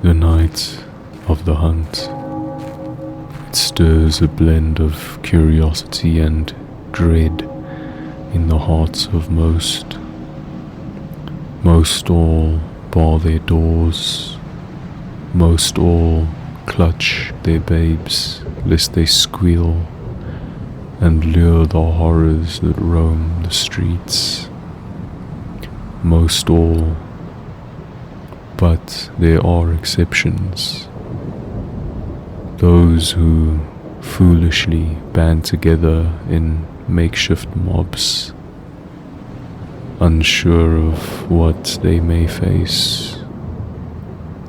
The night of the hunt. It stirs a blend of curiosity and dread in the hearts of most. Most all bar their doors. Most all clutch their babes lest they squeal and lure the horrors that roam the streets. Most all, but there are exceptions. Those who foolishly band together in makeshift mobs, unsure of what they may face,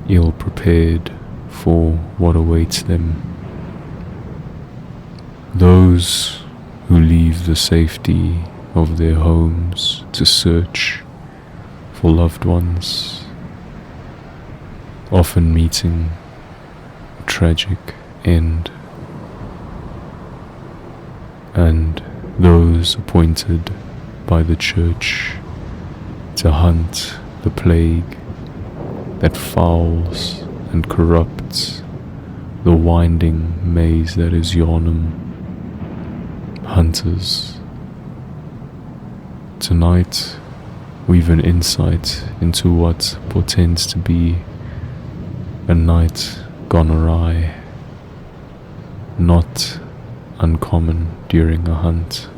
ill-prepared for what awaits them. Those who leave the safety of their homes to search for loved ones, often meeting a tragic end, and those appointed by the church to hunt the plague that fouls and corrupts the winding maze that is Yharnam. Hunters. Tonight we've an insight into what portends to be a night gone awry, not uncommon during a hunt.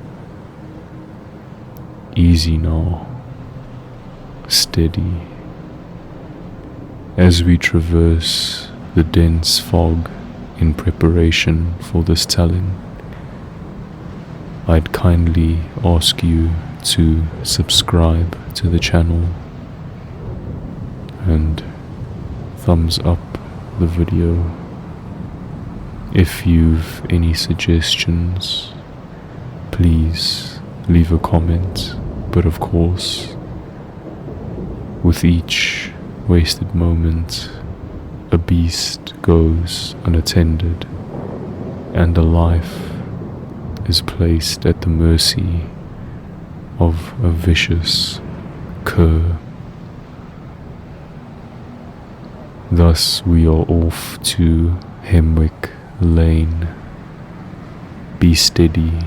Easy now, steady, as we traverse the dense fog in preparation for this telling. I'd kindly ask you to subscribe to the channel and thumbs up the video. If you've any suggestions, please leave a comment, but of course, with each wasted moment, a beast goes unattended, and a life is placed at the mercy of a vicious cur. Thus we are off to Hemwick Lane. Be steady.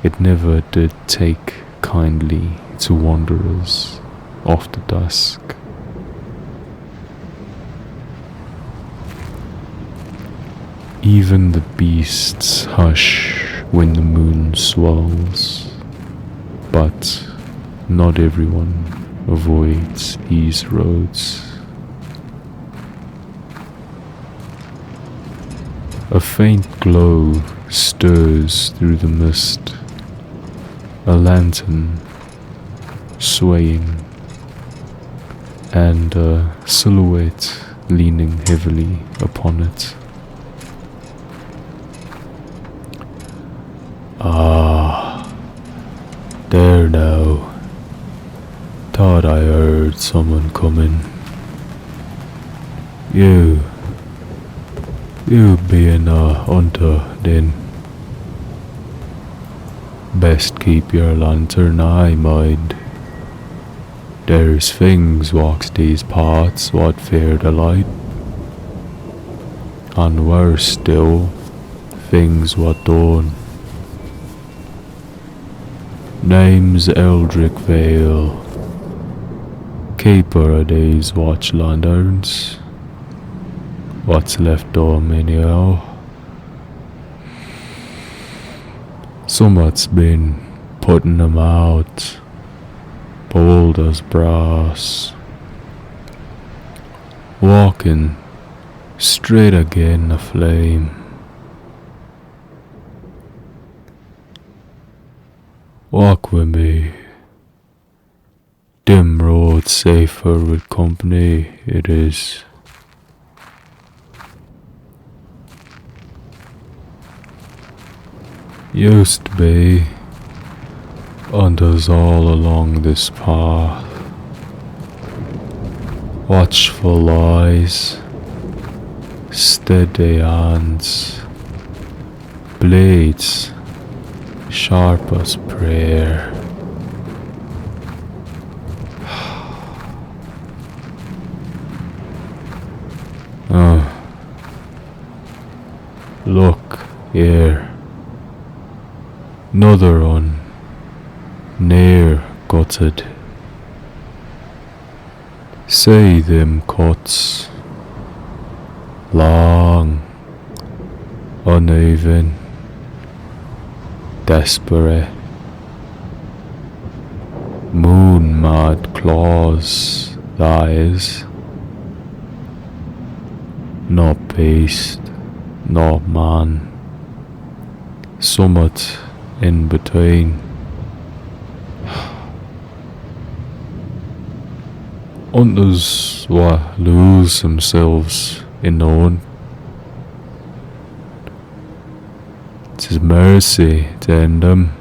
It never did take kindly to wanderers after dusk. Even the beasts hush when the moon swells, but not everyone avoids these roads. A faint glow stirs through the mist, a lantern swaying, and a silhouette leaning heavily upon it. Ah, there now. Thought I heard someone coming. You being a hunter then. Best keep your lantern eye, mind. There's things walks these parts what fear the light. And worse still, things what don't. Name's Eldric Vale, keeper of these watch lanterns. What's left of 'em anyhow? Someone's been putting 'em out, bold as brass, walking straight again the flame. Walk with me. Dim road safer with company, it is. Used to be hunters all along this path. Watchful eyes, steady hands, blades sharp as prayer. Here. Another one. Near gutted. Say them cuts. Long. Uneven. Desperate. Moon mad claws, that is. Not beast, not man. Somewhat in between. Hunters what lose themselves in the hunt. 'Tis mercy to end them.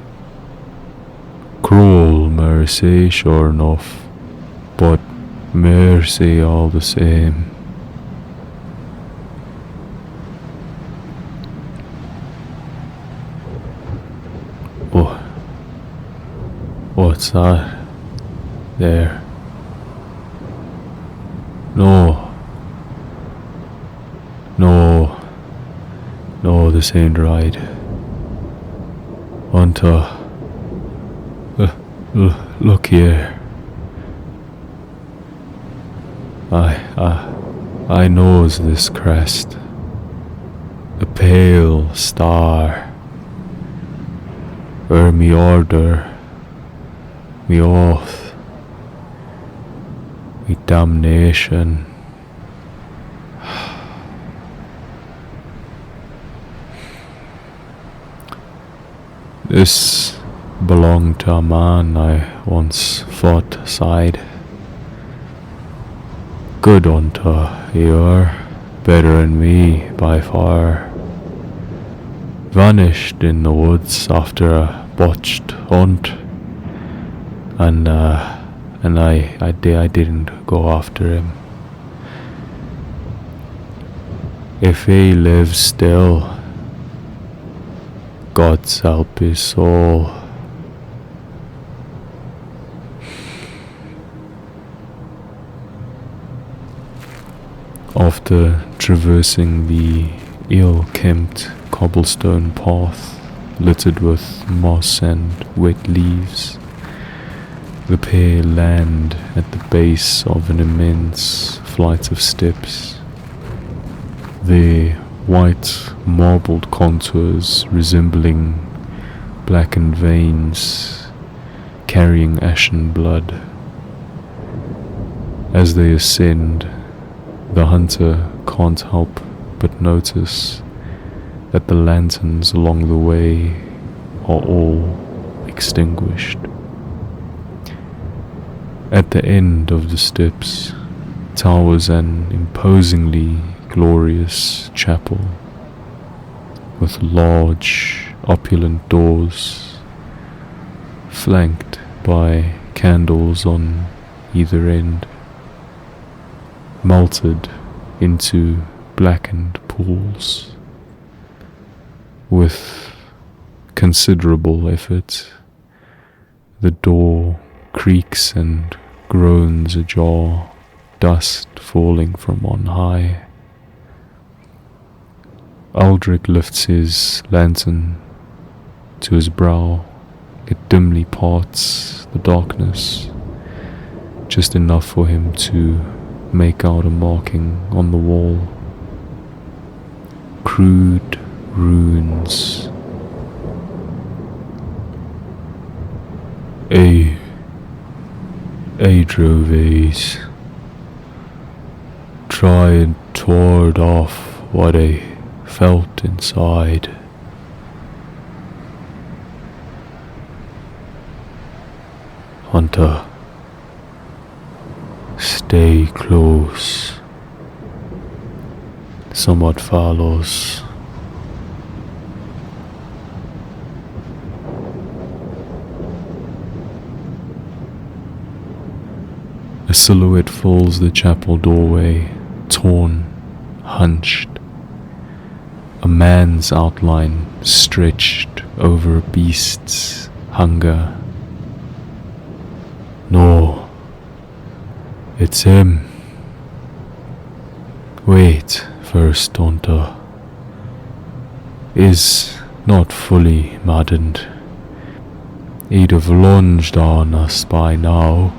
Cruel mercy, sure enough, but mercy all the same. What's that? There. No, this ain't right. Hunter, look here. I knows this crest. A pale star. Me order, me oath, me damnation. This belonged to a man I once fought aside. Good hunter, you're better than me by far. Vanished in the woods after a botched hunt, and I didn't go after him. If he lives still, God's help his soul. After traversing the ill-kempt cobblestone path littered with moss and wet leaves, the pair land at the base of an immense flight of steps. Their white marbled contours resembling blackened veins carrying ashen blood. As they ascend, the hunter can't help but notice that the lanterns along the way are all extinguished. At the end of the steps towers an imposingly glorious chapel with large, opulent doors, flanked by candles on either end, melted into blackened pools. With considerable effort, the door creaks and groans ajar, dust falling from on high. Eldric lifts his lantern to his brow. It dimly parts the darkness, just enough for him to make out a marking on the wall. Crude runes. Adroves. Try and ward off what I felt inside. Hunter, stay close. Somewhat follows. A silhouette fills the chapel doorway, torn, hunched. A man's outline stretched over a beast's hunger. No, it's him. Wait first, Hunter. is not fully maddened. He'd have lunged on us by now.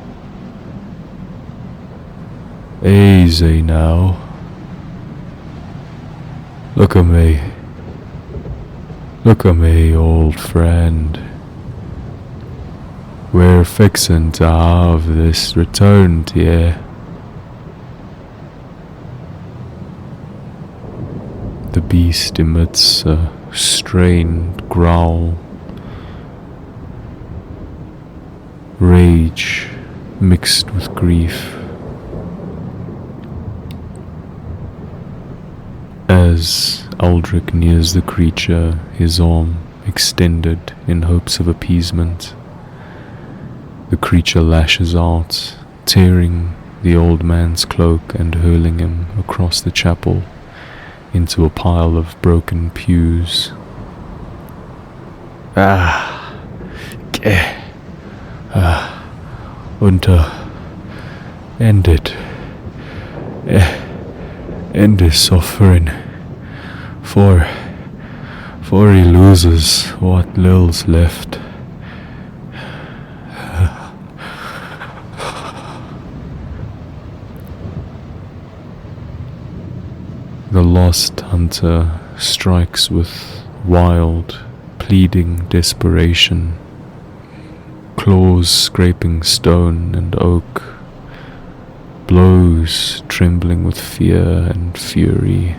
Easy now. Look at me. Look at me, old friend. We're fixin' to have this returned to you. The beast emits a strained growl. Rage mixed with grief. As Eldric nears the creature, his arm extended in hopes of appeasement, the creature lashes out, tearing the old man's cloak and hurling him across the chapel into a pile of broken pews. End it. End his suffering, for he loses what lil's left. The lost hunter strikes with wild, pleading desperation, claws scraping stone and oak, blows trembling with fear and fury.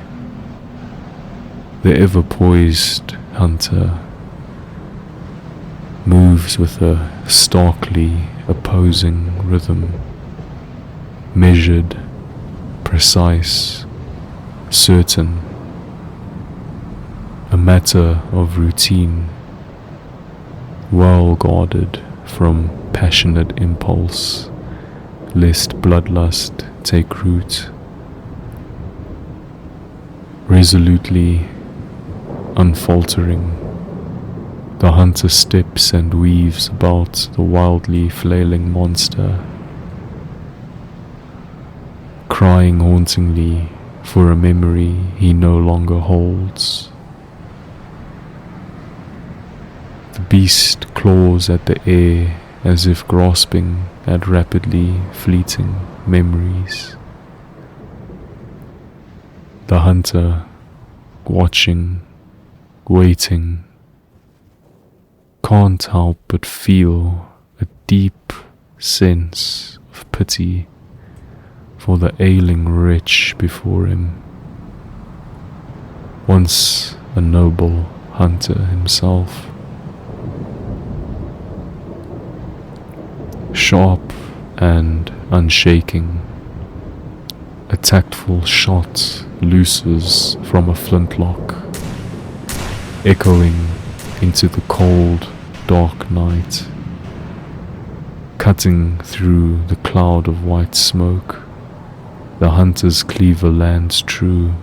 The ever-poised hunter moves with a starkly opposing rhythm, measured, precise, certain, a matter of routine, well guarded from passionate impulse, lest bloodlust take root. Resolutely, unfaltering, the hunter steps and weaves about the wildly flailing monster, crying hauntingly for a memory he no longer holds. The beast claws at the air as if grasping at rapidly fleeting memories. The hunter, watching, waiting, can't help but feel a deep sense of pity for the ailing wretch before him. Once a noble hunter himself. Sharp and unshaking, a tactful shot looses from a flintlock, echoing into the cold, dark night, cutting through the cloud of white smoke. The hunter's cleaver lands true,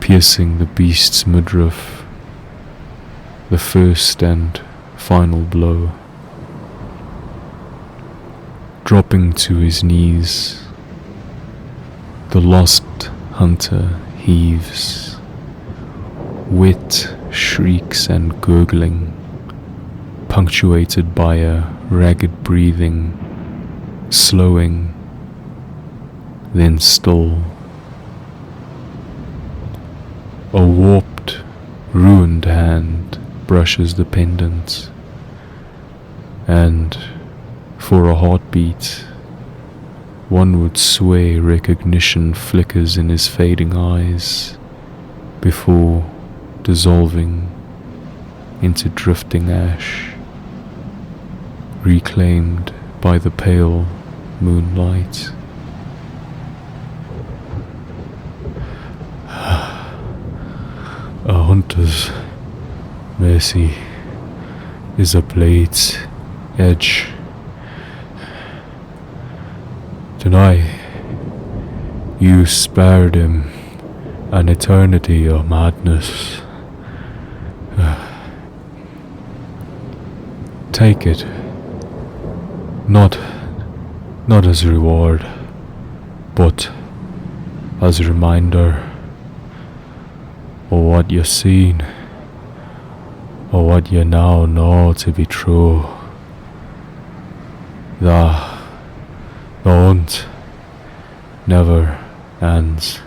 piercing the beast's midriff, the first and final blow. Dropping to his knees, the lost hunter heaves, wet shrieks and gurgling, punctuated by a ragged breathing, slowing, then still. A warped, ruined hand brushes the pendant, and for a heartbeat, one would swear recognition flickers in his fading eyes before dissolving into drifting ash, reclaimed by the pale moonlight. A hunter's mercy is a blade's edge. Tonight, you spared him an eternity of madness. Take it, not as reward, but as a reminder. or what you've seen, or what you now know to be true. The hunt never ends.